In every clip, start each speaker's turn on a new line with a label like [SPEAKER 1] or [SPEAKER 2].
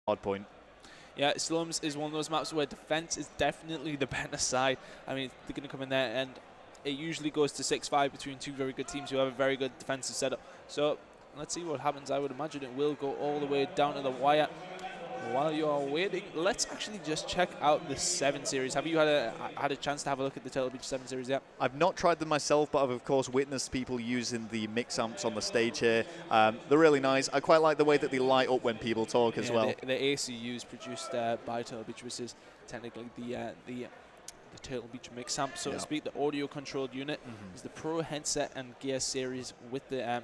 [SPEAKER 1] hard point.
[SPEAKER 2] Yeah, Slums is one of those maps where defense is definitely the better side. I mean, they're going to come in there, and it usually goes to 6-5 between two very good teams who have a very good defensive setup. So let's see what happens. I would imagine it will go all the way down to the wire. While you are waiting, let's actually just check out the 7 series. Have you had a chance to have a look at the Turtle Beach 7 series yet?
[SPEAKER 1] I've not tried them myself, but I've of course witnessed people using the mix amps on the stage here. They're really nice. I quite like the way that they light up when people talk as well.
[SPEAKER 2] The ACUs produced by Turtle Beach, which is technically the Turtle Beach mix amp, so to speak. The audio controlled unit is the Pro headset and gear series with the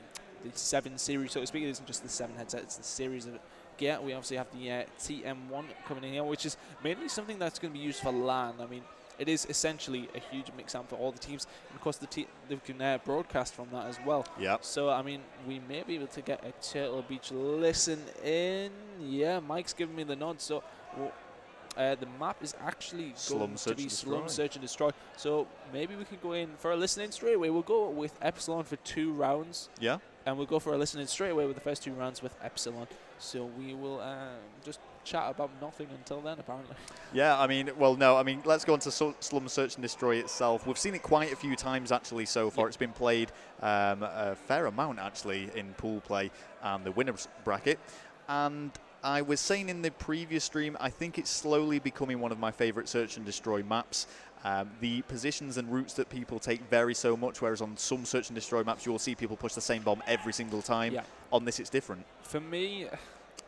[SPEAKER 2] 7 series, so to speak. It isn't just the 7 headset, it's the series of gear. We obviously have the TM1 coming in here, which is mainly something that's going to be used for LAN. I mean, it is essentially a huge mix amp for all the teams, and of course they can broadcast from that as well.
[SPEAKER 1] Yeah.
[SPEAKER 2] So I mean, we may be able to get a Turtle Beach listen in. Yeah, Mike's giving me the nod. So the map is actually going to be Slum Search and Destroy. So maybe we can go in for a listen in straight away. We'll go with Epsilon for 2 rounds.
[SPEAKER 1] Yeah.
[SPEAKER 2] And we'll go for a listen in straight away with the first 2 rounds with Epsilon. So we will just chat about nothing until then, apparently.
[SPEAKER 1] Yeah, I mean, well, no, I mean, let's go on to Slum Search and Destroy itself. We've seen it quite a few times, actually, so far. It's been played a fair amount, actually, in pool play and the winners bracket. And I was saying in the previous stream, I think it's slowly becoming one of my favorite Search and Destroy maps. The positions and routes that people take vary so much, whereas on some Search and Destroy maps, you will see people push the same bomb every single time. Yeah. On this, it's different.
[SPEAKER 2] For me,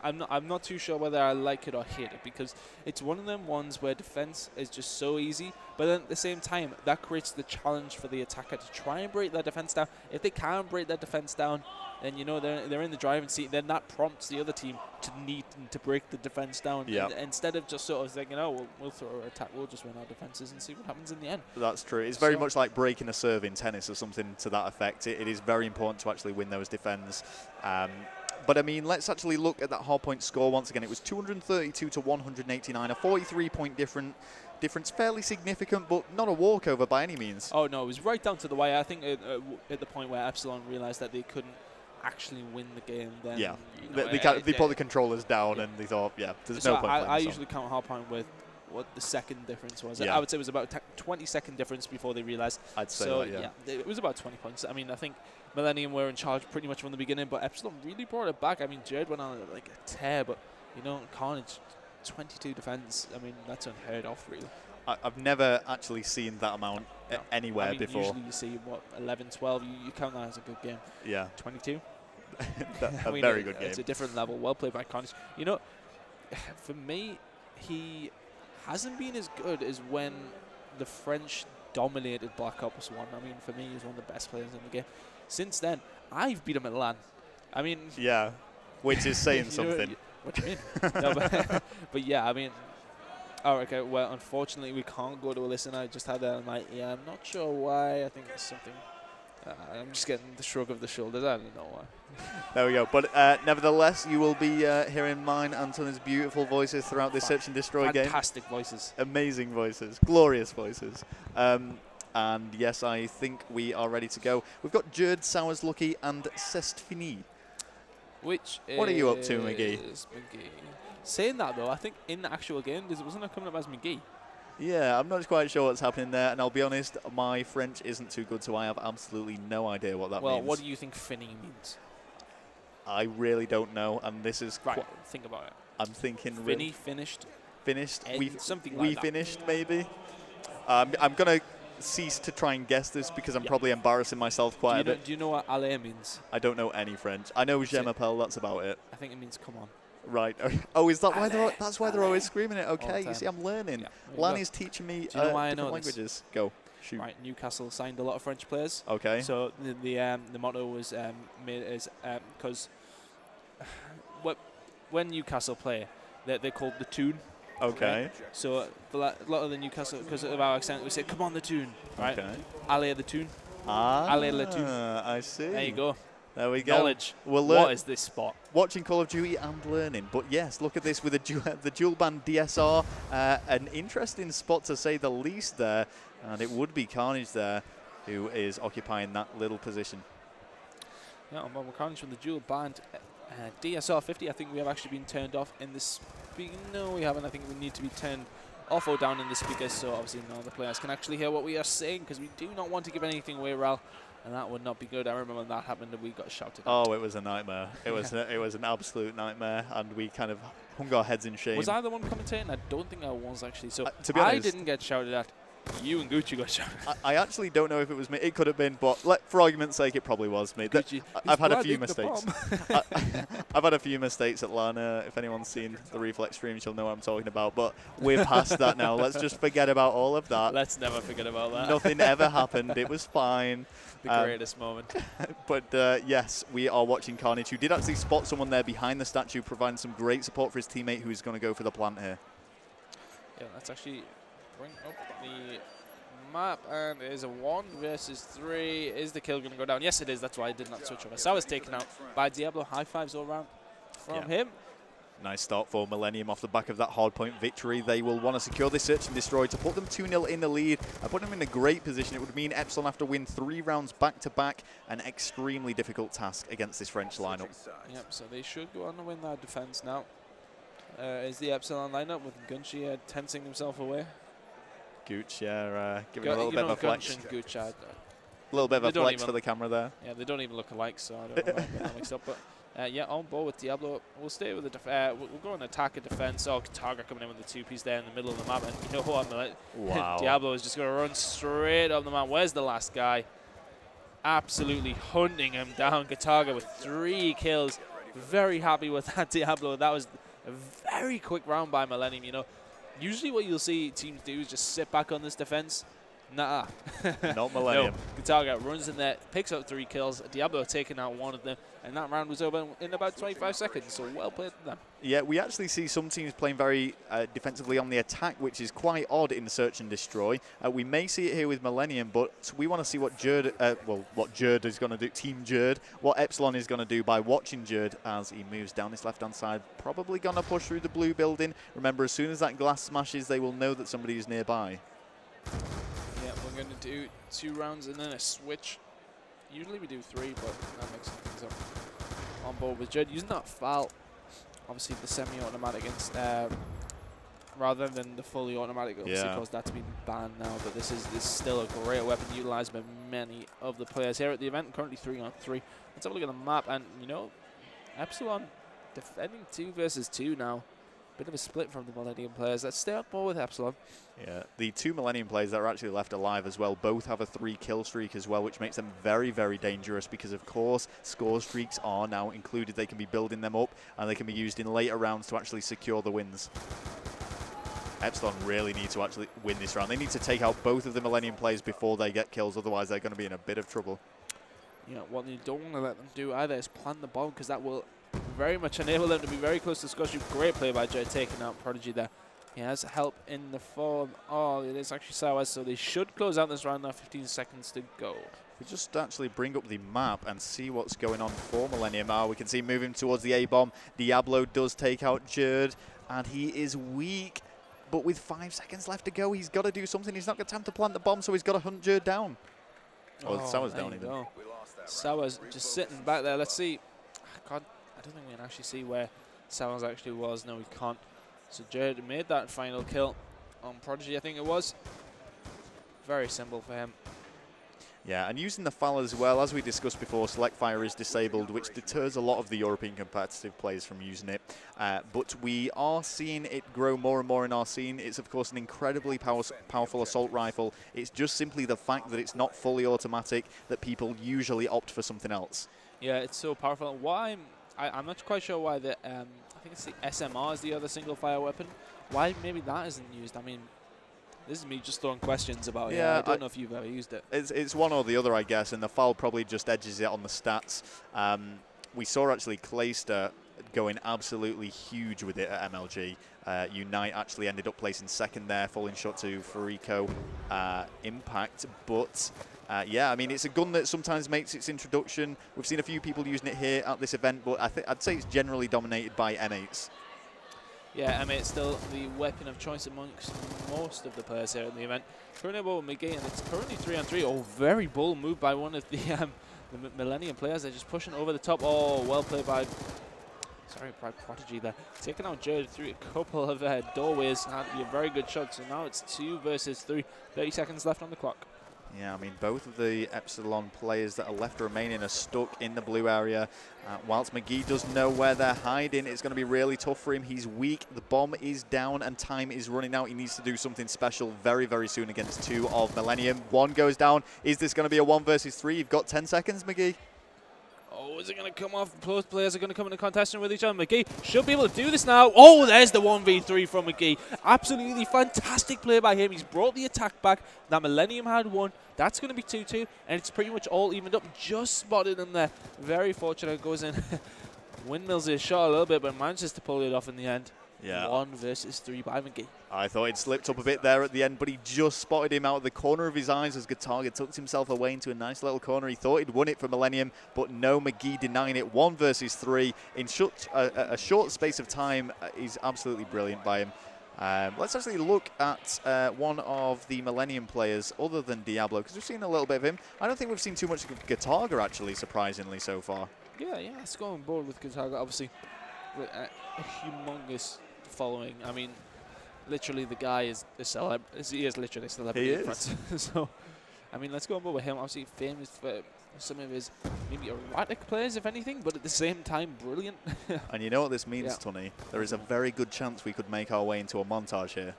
[SPEAKER 2] I'm not too sure whether I like it or hate it, because it's one of them ones where defense is just so easy, but then at the same time, that creates the challenge for the attacker to try and break their defense down. If they can't break their defense down, then you know they're in the driving seat. Then that prompts the other team to need to break the defense down.
[SPEAKER 1] Yeah.
[SPEAKER 2] Instead of just sort of thinking, oh, we'll throw our attack, we'll just win our defenses and see what happens in the end.
[SPEAKER 1] That's true. It's very much like breaking a serve in tennis or something to that effect. It is very important to actually win those defends. But I mean, let's actually look at that hardpoint score once again. It was 232 to 189, a 43-point difference, fairly significant, but not a walkover by any means.
[SPEAKER 2] Oh no, it was right down to the wire. I think at the point where Epsilon realized that they couldn't actually win the game, then
[SPEAKER 1] yeah,
[SPEAKER 2] you know,
[SPEAKER 1] they put the controllers down and they thought, yeah, there's no point.
[SPEAKER 2] I usually count hardpoint with what the second difference was. Yeah. I would say it was about 20-second difference before they realized.
[SPEAKER 1] I'd say
[SPEAKER 2] so.
[SPEAKER 1] That, yeah,
[SPEAKER 2] it was about 20 points. I mean, I think Millenium were in charge pretty much from the beginning, but Epsilon really brought it back. I mean, Jared went on like a tear, but you know, Carnage, 22 defense. I mean, that's unheard of, really.
[SPEAKER 1] I've never actually seen that amount anywhere before.
[SPEAKER 2] Usually you see, what, 11, 12, you count that as a good game.
[SPEAKER 1] Yeah.
[SPEAKER 2] 22?
[SPEAKER 1] A very good game.
[SPEAKER 2] It's a different level. Well played by Carnage. You know, for me, he hasn't been as good as when the French dominated Black Ops 1. I mean, for me, he's one of the best players in the game. Since then, I've beat him at LAN. I mean...
[SPEAKER 1] Yeah, which is saying something.
[SPEAKER 2] What do you mean? No, but yeah, I mean... Oh, okay, well, unfortunately, we can't go to a listen. I just had that in my ear. I'm not sure why. I think it's something... I'm just getting the shrug of the shoulders. I don't know why.
[SPEAKER 1] There we go. But nevertheless, you will be hearing mine and Tony's beautiful voices throughout this Search and Destroy game.
[SPEAKER 2] Fantastic voices.
[SPEAKER 1] Amazing voices. Glorious voices. And yes, I think we are ready to go. We've got Jerd, Sowers, Lucky, and Sestfini.
[SPEAKER 2] What
[SPEAKER 1] are you up to, McGee?
[SPEAKER 2] Saying that, though, I think in the actual game, wasn't it coming up as McGee?
[SPEAKER 1] Yeah, I'm not quite sure what's happening there, and I'll be honest, my French isn't too good, so I have absolutely no idea what that means.
[SPEAKER 2] Well, what do you think Finney means?
[SPEAKER 1] I really don't know, and this is...
[SPEAKER 2] Right, think about it.
[SPEAKER 1] I'm thinking...
[SPEAKER 2] Finney, finished.
[SPEAKER 1] Finished?
[SPEAKER 2] Something like
[SPEAKER 1] we
[SPEAKER 2] that.
[SPEAKER 1] Finished, maybe? I'm going to cease to try and guess this because I'm probably embarrassing myself quite a bit.
[SPEAKER 2] Do you know what aller means?
[SPEAKER 1] I don't know any French. I know Je m'appelle, that's about it.
[SPEAKER 2] I think it means come on.
[SPEAKER 1] Right. Oh, is that why that's why they're always screaming it? Okay, you see, I'm learning.
[SPEAKER 2] Yeah,
[SPEAKER 1] Lanny's teaching me
[SPEAKER 2] do you know why
[SPEAKER 1] different
[SPEAKER 2] I know
[SPEAKER 1] languages.
[SPEAKER 2] This?
[SPEAKER 1] Go. Shoot.
[SPEAKER 2] Right, Newcastle signed a lot of French players.
[SPEAKER 1] Okay.
[SPEAKER 2] So the motto was made as because when Newcastle play, they're called the Toon.
[SPEAKER 1] Okay.
[SPEAKER 2] Right? So a lot of the Newcastle, because of our accent, we say, "Come on, the Toon." Right.
[SPEAKER 1] Okay.
[SPEAKER 2] Allez the Toon.
[SPEAKER 1] Ah.
[SPEAKER 2] Allez le Toon.
[SPEAKER 1] I see.
[SPEAKER 2] There you go.
[SPEAKER 1] There we go.
[SPEAKER 2] Knowledge.
[SPEAKER 1] We'll
[SPEAKER 2] what is this spot?
[SPEAKER 1] Watching Call of Duty and learning. But yes, look at this with the dual band DSR. An interesting spot to say the least there. And it would be Carnage there who is occupying that little position.
[SPEAKER 2] Yeah, well, Carnage from the dual band DSR 50. I think we have actually been turned off in this speaking? No, we haven't. I think we need to be turned off or down in the speakers, so obviously none of the players can actually hear what we are saying, because we do not want to give anything away, Ral, and that would not be good. I remember when that happened and we got shouted at.
[SPEAKER 1] Oh, it was a nightmare. It was it was an absolute nightmare, and we kind of hung our heads in shame.
[SPEAKER 2] Was I the one commentating? I don't think I was, actually. So
[SPEAKER 1] to be honest,
[SPEAKER 2] I didn't get shouted at. You and Gucci got shouted at.
[SPEAKER 1] I actually don't know if it was me. It could have been, but for argument's sake, it probably was me.
[SPEAKER 2] Gucci,
[SPEAKER 1] I've had a few mistakes. I've had a few mistakes at Lana. If anyone's seen the Reflex streams, you'll know what I'm talking about. But we're past that now. Let's just forget about all of that.
[SPEAKER 2] Let's never forget about that.
[SPEAKER 1] Nothing ever happened. It was fine.
[SPEAKER 2] The greatest moment.
[SPEAKER 1] But yes, we are watching Carnage, who did actually spot someone there behind the statue, providing some great support for his teammate, who's going to go for the plant here.
[SPEAKER 2] Yeah, let's actually bring up the map, and it is a 1 versus 3. Is the kill going to go down? Yes, it is. That's why I did not switch over. Sawa's taken out by Diablo. High fives all around from him.
[SPEAKER 1] Nice start for Millenium off the back of that hardpoint victory. They will want to secure this search and destroy to put them 2-0 in the lead and put them in a great position. It would mean Epsilon have to win 3 rounds back-to-back, an extremely difficult task against this French lineup.
[SPEAKER 2] Yep, so they should go on to win their defense now. Is the Epsilon lineup with Gunchi tensing himself away?
[SPEAKER 1] Gooch, giving a little bit of a flex.
[SPEAKER 2] Gooch,
[SPEAKER 1] a little bit of a flex for the camera there.
[SPEAKER 2] Yeah, they don't even look alike, so I don't know why I get that mixed up. But yeah, on board with Diablo. We'll stay with the we'll go on attack and defense. Oh, Targa coming in with the 2-piece there in the middle of the map, and you know what?
[SPEAKER 1] Wow.
[SPEAKER 2] Diablo is just going to run straight up the map. Where's the last guy? Absolutely hunting him down. Targa with 3 kills. Very happy with that, Diablo. That was a very quick round by Millenium. You know, usually what you'll see teams do is just sit back on this defense. Nah.
[SPEAKER 1] Not Millenium.
[SPEAKER 2] No. Targa runs in there, picks up 3 kills. Diablo taking out 1 of them, and that round was over in about 25 seconds, so well played to them. Yeah, we actually see some teams playing very defensively on the attack, which is quite odd in Search and Destroy. We may see it here with Millenium, but we want to see what Jerd, what Jerd is going to do, Team Jerd, what Epsilon is going to do by watching Jerd as he moves down this left-hand side. Probably going to push through the blue building. Remember, as soon as that glass smashes, they will know that somebody is nearby. Yeah, we're going to do 2 rounds and then a switch. Usually we do 3, but that makes things up. On board with Jed using that foul. Obviously the semi-automatic against, rather than the fully automatic, obviously because that's been banned now. But this is still a great weapon utilized by many of the players here at the event. Currently 3-on-3. Let's have a look at the map, and you know, Epsilon defending 2 versus 2 now. Bit of a split from the Millenium players. Let's stay on board with Epsilon. Yeah, the 2 Millenium players that are actually left alive as well both have a 3-kill streak as well, which makes them very, very dangerous because, of course, score streaks are now included. They can be building them up and they can be used in later rounds to actually secure the wins. Epsilon really need to actually win this round. They need to take out both of the Millenium players before they get kills, otherwise they're going to be in a bit of trouble. Yeah, what you don't want to let them do either is plant the bomb, because that will very much enable them to be very close to score. Great play by Jay, taking out Prodigy there. He has help in the form. Oh, it is actually Sawa, so they should close out this round now. 15 seconds to go. We just actually bring up the map and see what's going on for Millenium. We can see moving towards the A-bomb. Diablo does take out Jerd, and he is weak. But with 5 seconds left to go, he's got to do something. He's not got time to plant the bomb, so he's got to hunt Jerd down. Oh, Sawa's down even. Sawa's just sitting back there. Let's see. God, I don't think we can actually see where Sawa's actually was. No, we can't. So Jerd made that final kill on Prodigy, I think it was. Very simple for him. Yeah, and using the FAL as well, as we discussed before, Select Fire is disabled, which deters a lot of the European competitive players from using it. But we are seeing it grow more and more in our scene. It's, of course, an incredibly powerful assault rifle. It's just simply the fact that it's not fully automatic that people usually opt for something else. Yeah, it's so powerful. Why? I'm not quite sure why the, I think it's the SMR is the other single-fire weapon. Why maybe that isn't used? I mean, this is me just throwing questions about it. Yeah, I don't know if you've ever used it. It's one or the other, I guess, and the FAL probably just edges it on the stats. We saw actually Clayster going absolutely huge with it at MLG. Unite actually ended up placing second there, falling short to Furico Impact. But yeah, I mean, it's a gun that sometimes makes its introduction. We've seen a few people using it here at this event, but I'd say it's generally dominated by M8s. Yeah, M8's still the weapon of choice amongst most of the players here at the event. Currently about McGee, and it's currently 3-on-3. Oh, very bold move by one of the Millenium players. They're just pushing over the top. Oh, well played by... sorry, Prodigy there. Taking out Jared through a couple of doorways. That'd be a very good shot. So now it's 2 versus 3. 30 seconds left on the clock.
[SPEAKER 1] Yeah, I mean, both of the Epsilon players that are left remaining are stuck in the blue area. Whilst McGee does know where they're hiding, it's going to be really tough for him. He's weak, the bomb is down, and time is running out. He needs to do something special very, very soon against 2 of Millenium. 1 goes down. Is this going to be a 1 versus 3? You've got 10 seconds, McGee.
[SPEAKER 2] Oh, is it going to come off? Both players are going to come into contention with each other. McGee should be able to do this now. Oh, there's the 1v3 from McGee. Absolutely fantastic play by him. He's brought the attack back. That Millenium had 1. That's going to be 2-2, and it's pretty much all evened up. Just spotted him there. Very fortunate. Goes in. Windmills his shot a little bit, but manages to pull it off in the end.
[SPEAKER 1] Yeah.
[SPEAKER 2] 1 versus 3 by McGee.
[SPEAKER 1] I thought he'd slipped up a bit there at the end, but he just spotted him out of the corner of his eyes as Gataga tucked himself away into a nice little corner. He thought he'd won it for Millenium, but no, McGee denying it. 1 versus 3 in such a short space of time is absolutely brilliant by him. Let's actually look at one of the Millenium players other than Diablo, because we've seen a little bit of him. I don't think we've seen too much of Gataga, actually, surprisingly, so far.
[SPEAKER 2] Yeah, let's go on board with Gataga, obviously. With a humongous following. I mean, literally the guy is a celebrity. He is literally a celebrity.
[SPEAKER 1] He
[SPEAKER 2] in
[SPEAKER 1] is.
[SPEAKER 2] France. So, I mean, let's go on board with him. Obviously famous for some of his maybe erratic plays, if anything, but at the same time, brilliant.
[SPEAKER 1] And you know what this means, Tony? There is a very good chance we could make our way into a montage here.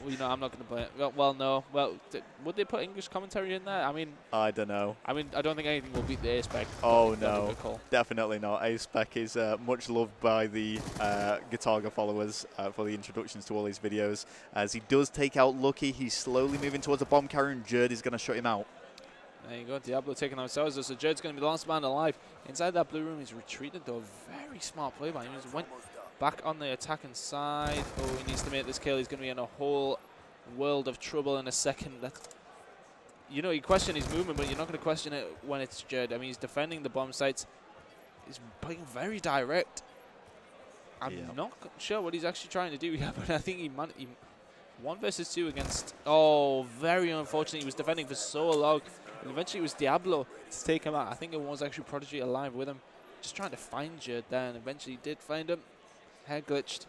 [SPEAKER 2] Well, you know, I'm not going to play it. Well, no. Well, would they put English commentary in there? I mean,
[SPEAKER 1] I don't know.
[SPEAKER 2] I mean, I don't think anything will beat the A-Spec.
[SPEAKER 1] Oh, no. Definitely not. A-Spec is much loved by the Gataga followers for the introductions to all his videos. As he does take out Lucky, he's slowly moving towards the bomb carrier, and Jerd is going to shut him out.
[SPEAKER 2] There you go. Diablo taking out Salazar. So Jerd's going to be the last man alive. Inside that blue room, he's retreated, though. Very smart play by him. He went back on the attacking side. Oh, he needs to make this kill. He's going to be in a whole world of trouble in a second. You know, you question his movement, but you're not going to question it when it's Jerd. I mean, he's defending the bomb sites. He's playing very direct. I'm not sure what he's actually trying to do here, but I think he 1 versus 2 against... Oh, very unfortunate. He was defending for so long. And eventually it was Diablo to take him out. I think it was actually Prodigy alive with him. Just trying to find Jerd there, and eventually did find him. Hair glitched.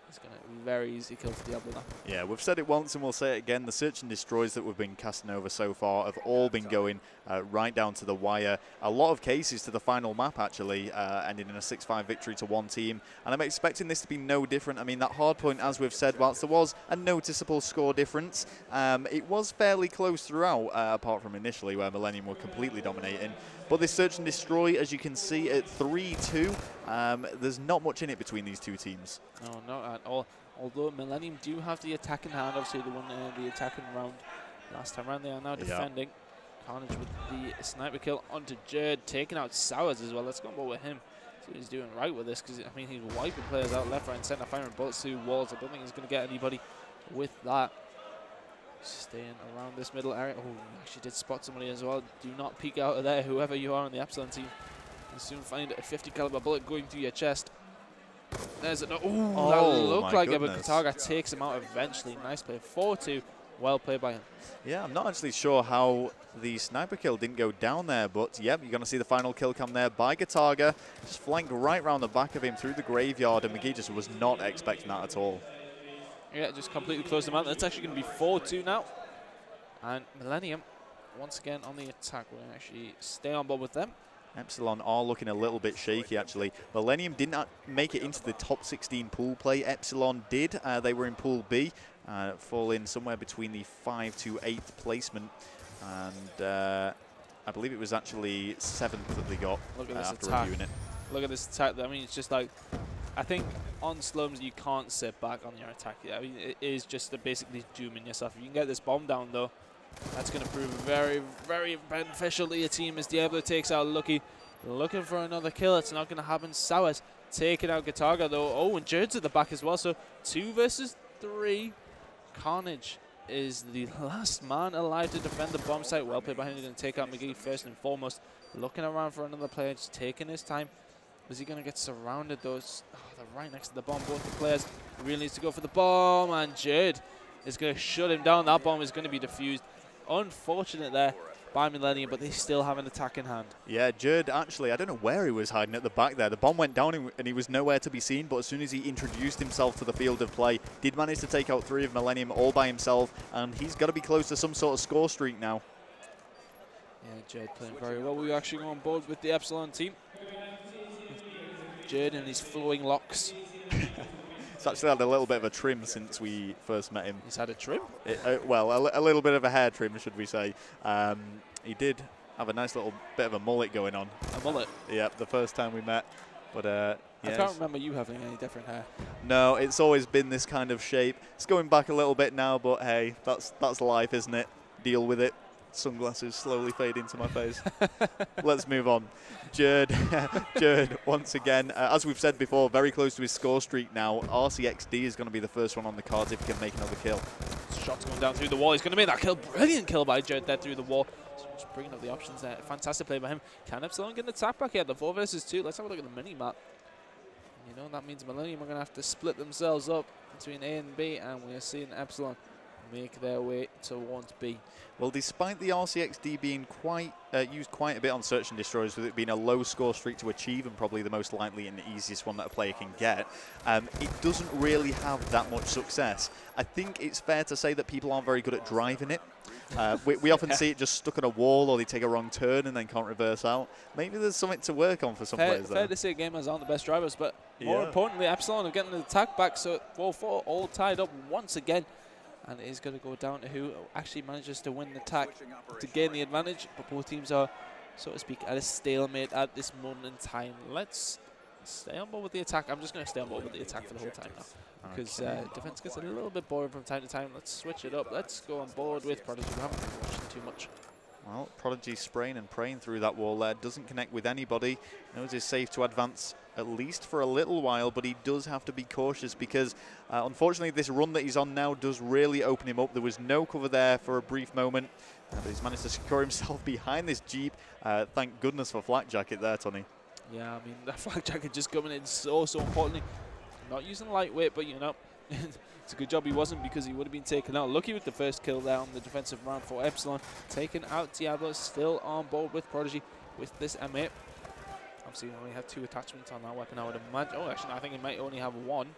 [SPEAKER 2] It's going to very easy kill for Diablo now. Yeah, we've said it once and we'll say it again. The search and destroys that we've been casting over so far have all been going right down to the wire. A lot of cases to the final map, actually, ending in a 6-5 victory to one team. And I'm expecting this to be no different. I mean, that hard point, as we've said, whilst there was a noticeable score difference, it was fairly close throughout, apart from initially where Millenium were completely dominating. But this search and destroy, as you can see, at 3-2, there's not much in it between these two teams. No, not at all. Although Millenium do have the attacking hand, obviously they won the attacking round last time round. They are now defending. Carnage with the sniper kill onto Jerd, taking out Sowers as well. Let's go on board with him. See what he's doing right with this, because I mean he's wiping players out left, right, and centre, firing bullets through walls. I don't think he's going to get anybody with that. Staying around this middle area. Oh, actually did spot somebody as well. Do not peek out of there, whoever you are on the Epsilon team. You'll soon find a 50 caliber bullet going through your chest. There's an... Oh, that looked like it, but Gataga takes him out eventually. Nice play. 4-2. Well played by him. Yeah, I'm not actually sure how the sniper kill didn't go down there, but yep, you're going to see the final kill come there by Gataga. Just flanked right round the back of him through the graveyard, and McGee just was not expecting that at all. Yeah, just completely closed him out. That's actually going to be 4-2 now. And Millenium, once again on the attack. We're going to actually stay on board with them. Epsilon are looking a little bit shaky, actually. Millenium did not make it into the top 16 pool play. Epsilon did. They were in Pool B, falling somewhere between the 5th to 8th placement. And I believe it was actually 7th that they got after reviewing it. Look at this attack. I mean, it's just like... I think on slums you can't sit back on your attack. I mean, it is just basically dooming yourself. If you can get this bomb down, though, that's going to prove very, very beneficial to your team as Diablo takes out Lucky. Looking for another kill. It's not going to happen. Sowers taking out Gataga, though. Oh, and Jerd's at the back as well. So 2 versus 3. Carnage is the last man alive to defend the bomb site. Well played by him. He's going to take out McGee first and foremost. Looking around for another player, just taking his time. Is he going to get surrounded? Those they're right next to the bomb. Both the players really needs to go for the bomb, and Jerd is going to shut him down. That bomb is going to be defused. Unfortunate there. by Millenium, but they still have an attack in hand.
[SPEAKER 1] Yeah, Jerd actually, I don't know where he was hiding at the back there. The bomb went down and he was nowhere to be seen, but as soon as he introduced himself to the field of play, did manage to take out 3 of Millenium all by himself, and he's got to be close to some sort of score streak now.
[SPEAKER 2] Yeah, Jerd playing very well. We actually go on board with the Epsilon team. Jerd and his flowing locks.
[SPEAKER 1] He's actually had a little bit of a trim since we first met him.
[SPEAKER 2] He's had a trim?
[SPEAKER 1] Well, a little bit of a hair trim, should we say. He did have a nice little bit of a mullet going on.
[SPEAKER 2] A mullet?
[SPEAKER 1] Yeah, the first time we met. But yeah,
[SPEAKER 2] I can't remember you having any different hair.
[SPEAKER 1] No, it's always been this kind of shape. It's going back a little bit now, but hey, that's life, isn't it? Deal with it. Sunglasses slowly fade into my face. Let's move on. Jerd, once again, as we've said before, very close to his score streak now. RCXD is going to be the first one on the cards if he can make another kill.
[SPEAKER 2] Shot's going down through the wall. He's going to make that kill. Brilliant kill by Jerd there through the wall. Just bringing up the options there. Fantastic play by him. Can Epsilon get an attack back here? The 4 versus 2. Let's have a look at the mini-map. You know, that means Millenium are going to have to split themselves up between A and B, and we are seeing Epsilon make their way towards B.
[SPEAKER 1] Well, despite the RCXD being used quite a bit on search and destroys, with it being a low score streak to achieve and probably the most likely and the easiest one that a player can get, it doesn't really have that much success. I think it's fair to say that people aren't very good at driving it. We often see it just stuck on a wall, or they take a wrong turn and then can't reverse out. Maybe there's something to work on for some players there.
[SPEAKER 2] Fair to say gamers aren't the best drivers, but more importantly, Epsilon are getting an attack back, so 4-4 all tied up once again. And it is going to go down to who actually manages to win the attack to gain the advantage. But both teams are, so to speak, at a stalemate at this moment in time. Let's stay on board with the attack. I'm just going to stay on board with the attack for the whole time now, because defense gets a little bit boring from time to time. Let's switch it up. Let's go on board with Prodigy. We haven't been watching too much.
[SPEAKER 1] Well, Prodigy spraying and praying through that wall there. Doesn't connect with anybody. Knows it's safe to advance at least for a little while, but he does have to be cautious because, unfortunately, this run that he's on now does really open him up. There was no cover there for a brief moment, but he's managed to secure himself behind this Jeep. Thank goodness for Flak Jacket there, Tony.
[SPEAKER 2] Yeah, I mean, that Flak Jacket just coming in so importantly. Not using lightweight, but, you know, it's a good job he wasn't, because he would have been taken out. Lucky with the first kill there on the defensive round for Epsilon. Taken out Diablo, still on board with Prodigy with this M8. Obviously, we only have 2 attachments on that weapon, I would imagine. Oh, actually, I think he might only have 1.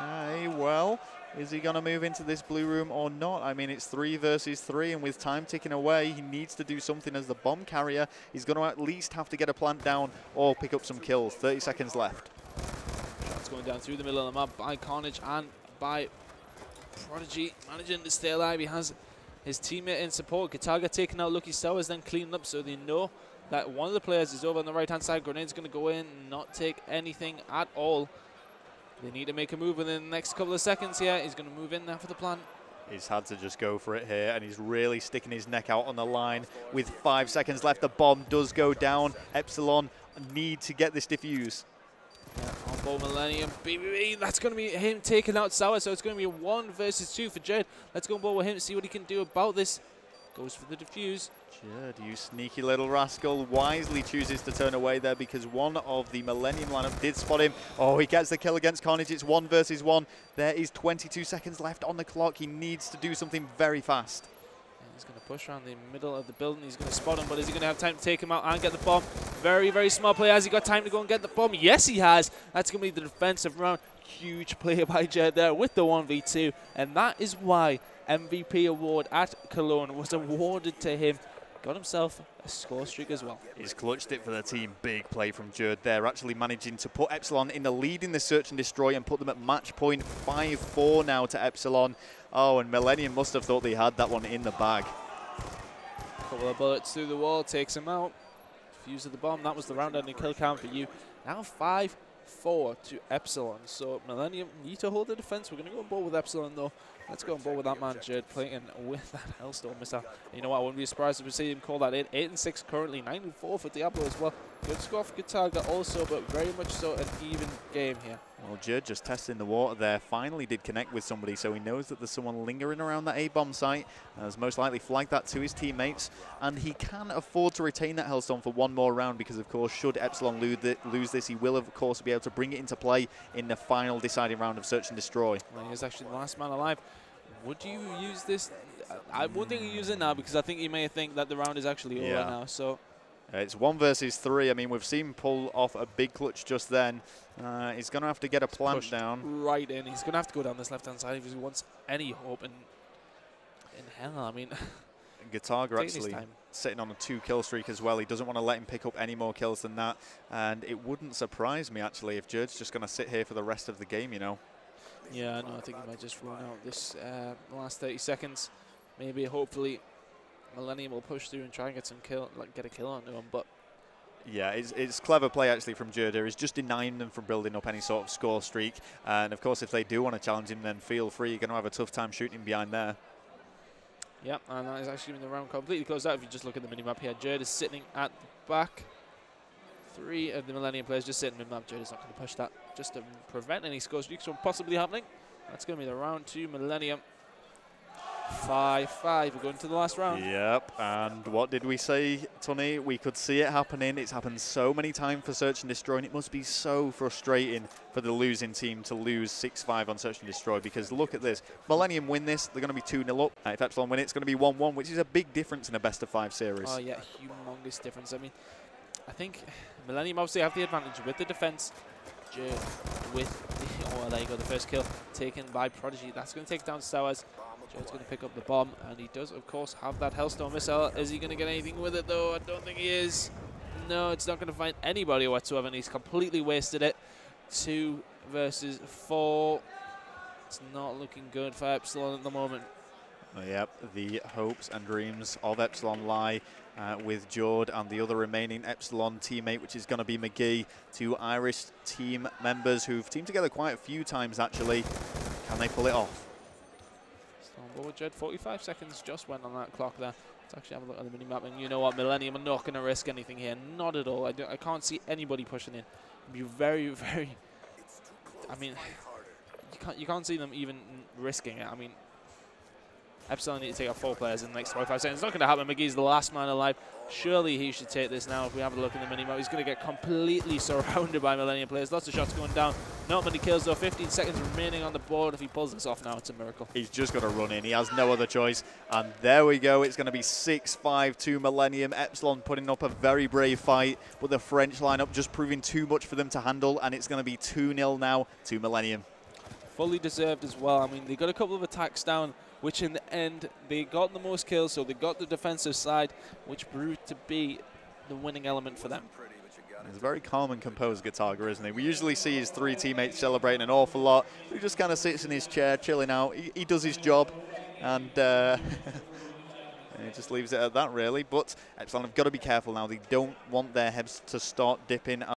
[SPEAKER 1] Okay, well, is he going to move into this blue room or not? I mean, it's 3 versus 3, and with time ticking away, he needs to do something as the bomb carrier. He's going to at least have to get a plant down or pick up some kills. 30 seconds left.
[SPEAKER 2] Shots going down through the middle of the map by Carnage and by Prodigy. Managing to stay alive. He has his teammate in support. Kataga taking out Lucky Stowers, then cleaning up, so they know that one of the players is over on the right-hand side. Grenade's going to go in, not take anything at all. They need to make a move within the next couple of seconds here. He's going to move in there for the plant.
[SPEAKER 1] He's had to just go for it here, and he's really sticking his neck out on the line. With 5 seconds left, the bomb does go down. Epsilon need to get this defuse.
[SPEAKER 2] Yeah, on board Millenium. BBB, that's going to be him taking out Sour, so it's going to be 1 versus 2 for Jerd. Let's go on board with him, see what he can do about this. Goes for the defuse.
[SPEAKER 1] Jerd, you sneaky little rascal, wisely chooses to turn away there because one of the Millenium lineup did spot him. Oh, he gets the kill against Carnage. It's 1 versus 1. There is 22 seconds left on the clock. He needs to do something very fast.
[SPEAKER 2] He's going to push around the middle of the building. He's going to spot him, but is he going to have time to take him out and get the bomb? Very, very smart play. Has he got time to go and get the bomb? Yes, he has. That's going to be the defensive round. Huge play by Jerd there with the 1v2, and that is why MVP award at Cologne was awarded to him. Got himself a score streak as well.
[SPEAKER 1] He's clutched it for the team. Big play from Jerd there, actually managing to put Epsilon in the lead in the search and destroy and put them at match point. 5-4 now to Epsilon. Oh, and Millenium must have thought they had that one in the bag.
[SPEAKER 2] Couple of bullets through the wall, takes him out. Fuse of the bomb, that was the round-ending kill count for you. Now 5-4 to Epsilon. So Millenium need to hold the defense. We're going to go on board with Epsilon though. Let's go on board with that man, Jerd, playing with that Hellstorm missile. You know what, I wouldn't be surprised if we see him call that in. 8-6 currently, 9-4 for Diablo as well. Good score for Kataga also, but very much so an even game here.
[SPEAKER 1] Well, Jerd just testing the water there. Finally did connect with somebody, so he knows that there's someone lingering around that A-bomb site. Has most likely flagged that to his teammates, and he can afford to retain that Hellstorm for one more round because, of course, should Epsilon lose this, he will, of course, be able to bring it into play in the final deciding round of Search and Destroy.
[SPEAKER 2] Well, he is actually the last man alive. Would you use this I wouldn't think he use it now because I think he may think that the round is actually over now. So
[SPEAKER 1] it's 1 versus 3. I mean, we've seen him pull off a big clutch just then. He's going to have to get a plant down.
[SPEAKER 2] Right in. He's going to have to go down this left-hand side if he wants any hope in hell. I mean,
[SPEAKER 1] Gataga actually sitting on a 2-kill streak as well. He doesn't want to let him pick up any more kills than that. And it wouldn't surprise me, actually, if Jerd's just going to sit here for the rest of the game, you know.
[SPEAKER 2] Yeah, no, I think he might just run out this last 30 seconds. Maybe, hopefully, Millennium will push through and try and get a kill onto him. But
[SPEAKER 1] yeah, it's clever play actually from Jerda. He's just denying them from building up any sort of score streak. And of course, if they do want to challenge him, then feel free. You're going to have a tough time shooting him behind there.
[SPEAKER 2] Yeah, and that is actually the round completely closed out. If you just look at the minimap here, Jerda is sitting at the back. 3 of the Millennium players just sitting in the map. Jerda's not going to push that just to prevent any score streaks from possibly happening. That's going to be the round 2 Millennium. 5-5. We're going to the last round.
[SPEAKER 1] Yep, and what did we say, Tony? We could see it happening. It's happened so many times for Search and Destroy, and it must be so frustrating for the losing team to lose 6-5 on Search and Destroy, because look at this. Millennium win this, they're going to be 2-0 up. If Epsilon win it, it's going to be 1-1, which is a big difference in a best-of-5 series.
[SPEAKER 2] Oh, yeah, humongous difference. I mean, I think Millennium obviously have the advantage with the defense. With the, oh, there you go, the first kill taken by Prodigy. That's going to take down Stowers. Joe's going to pick up the bomb, and he does, of course, have that Hellstorm missile. Is he going to get anything with it, though? I don't think he is. No, it's not going to find anybody whatsoever, and he's completely wasted it. 2 versus 4. It's not looking good for Epsilon at the moment.
[SPEAKER 1] Yep, the hopes and dreams of Epsilon lie with Jord and the other remaining Epsilon teammate, which is going to be McGee. 2 Irish team members who've teamed together quite a few times, actually. Can they pull it off?
[SPEAKER 2] Forward, Jed, 45 seconds just went on that clock there. Let's actually have a look at the minimap, and you know what, Millennium are not going to risk anything here, not at all. I can't see anybody pushing in. It'd be very, very. I mean, you can't see them even risking it. I mean, Epsilon need to take out 4 players in the next 45 seconds. It's not going to happen. McGee's the last man alive. Surely he should take this now. If we have a look in the minimap, he's going to get completely surrounded by Millennium players. Lots of shots going down. Not many kills though. 15 seconds remaining on the board. If he pulls this off now, it's a miracle. He's
[SPEAKER 1] just got to run in. He has no other choice. And there we go. It's going to be 6-5 to Millennium. Epsilon putting up a very brave fight, but the French lineup just proving too much for them to handle. And it's going to be 2-0 now to Millennium.
[SPEAKER 2] Fully deserved as well. I mean, they got a couple of attacks down, which in the end, they got the most kills, so they got the defensive side, which proved to be the winning element for them.
[SPEAKER 1] He's a very calm and composed Gataga, isn't he? We usually see his 3 teammates celebrating an awful lot. He just kind of sits in his chair, chilling out. He does his job, and he just leaves it at that, really. But Epsilon have got to be careful now. They don't want their heads to start dipping.